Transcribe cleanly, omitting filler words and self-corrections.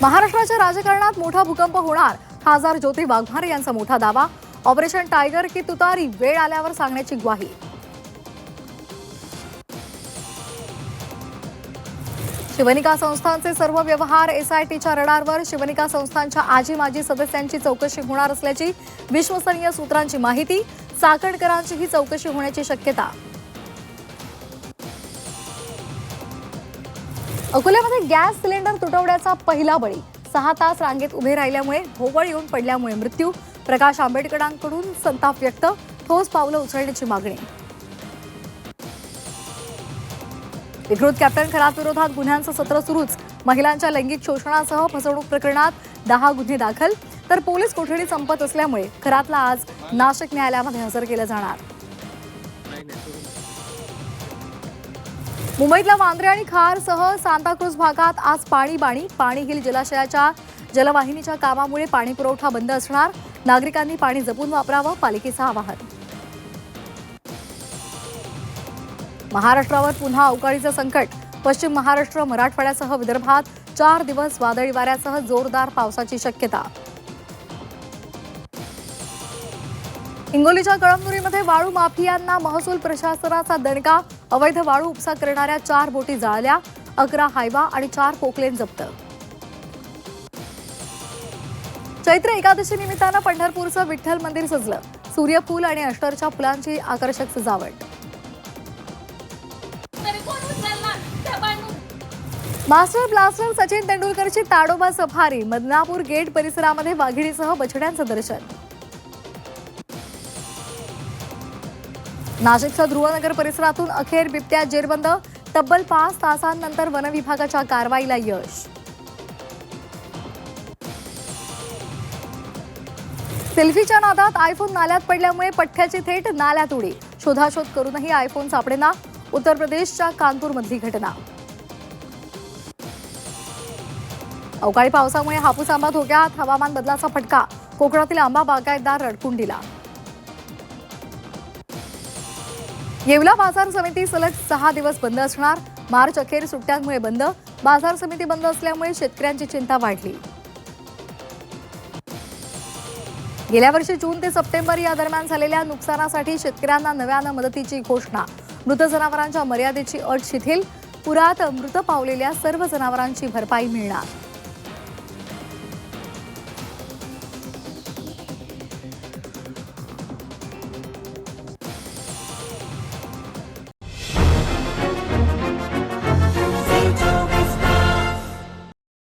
महाराष्ट्राच्या राजकारणात मोठा भूकंप होणार, खासदार ज्योती वाघमारे यांचा मोठा दावा. ऑपरेशन टायगर की तुतारी, वेळ आल्यावर सांगण्याची ग्वाही. शिवनिका संस्थांचे सर्व व्यवहार एसआयटीच्या रडारवर. शिवनिका संस्थांच्या आजी माजी सदस्यांची चौकशी होणार असल्याची विश्वसनीय सूत्रांची माहिती. साखळकरांचीही चौकशी होण्याची शक्यता. अकोल्यामध्ये गॅस सिलेंडर तुटवड्याचा पहिला बळी. 6 तास रांगेत उभे राहिल्यामुळे भोवळ येऊन पडल्यामुळे मृत्यू. प्रकाश आंबेडकरांकडून संताप व्यक्त, ठोस पावलं उचलण्याची मागणी. विकृत कॅप्टन खरात विरोधात गुन्ह्यांचं सत्र सुरूच. महिलांच्या लैंगिक शोषणासह फसवणूक प्रकरणात 10 गुन्हे दाखल. तर पोलीस कोठडी संपत असल्यामुळे खरातला आज नाशिक न्यायालयामध्ये हजर केलं जाणार. मुंबईतल्या वांद्रे आणि खारसह सांताक्रुझ भागात आज पाणी हिल जलाशयाच्या जलवाहिनीच्या कामामुळे पाणी पुरवठा बंद असणार. नागरिकांनी पाणी जपून वापरावं, पालिकेचं आवाहन. महाराष्ट्रावर पुन्हा अवकाळीचं संकट. पश्चिम महाराष्ट्र, मराठवाड्यासह विदर्भात 4 दिवस वादळी वाऱ्यासह जोरदार पावसाची शक्यता. हिंगोलीच्या कळमनुरीमध्ये वाळू माफियांना महसूल प्रशासनाचा दणका. अवैध वाळू उपसा करणाऱ्या 4 बोटी जाळल्या. 11 हायवा आणि 4 पोकलेन जप्त. चैत्र एकादशी निमित्तानं पंढरपूरचं विठ्ठल मंदिर सजलं. सूर्यफूल आणि अष्टरच्या फुलांची आकर्षक सजावट. मास्टर ब्लास्टर सचिन तेंडुलकरची ताडोबा सफारी. मदनापूर गेट परिसरामध्ये वाघिणीसह बछड्यांचं दर्शन. नाशिकच्या ध्रुवनगर परिसरातून अखेर बिबट्या जेरबंद. तब्बल 5 तासांनंतर वनविभागाच्या कारवाईला यश. सेल्फीच्या नादात आयफोन नाल्यात पडल्यामुळे पठ्ठ्याची थेट नाल्यात उडी. शोधाशोध करूनही आयफोन सापडेना. उत्तर प्रदेशच्या कानपूरमधली घटना. अवकाळी पावसामुळे हापूस आंबा धोक्यात. हवामान बदलाचा फटका. कोकणातील आंबा बागायतदार रडकुंडीला. येवला बाजार समिती सलग 6 दिवस बंद असणार. मार्च अखेर सुट्ट्यांमुळे बंद. बाजार समिती बंद असल्यामुळे शेतकऱ्यांची चिंता वाढली. गेल्या वर्षी जून ते सप्टेंबर या दरम्यान झालेल्या नुकसानासाठी शेतकऱ्यांना नव्यानं मदतीची घोषणा. मृत जनावरांच्या मर्यादेची अट शिथिल. पुरात मृत पावलेल्या सर्व जनावरांची भरपाई मिळणार.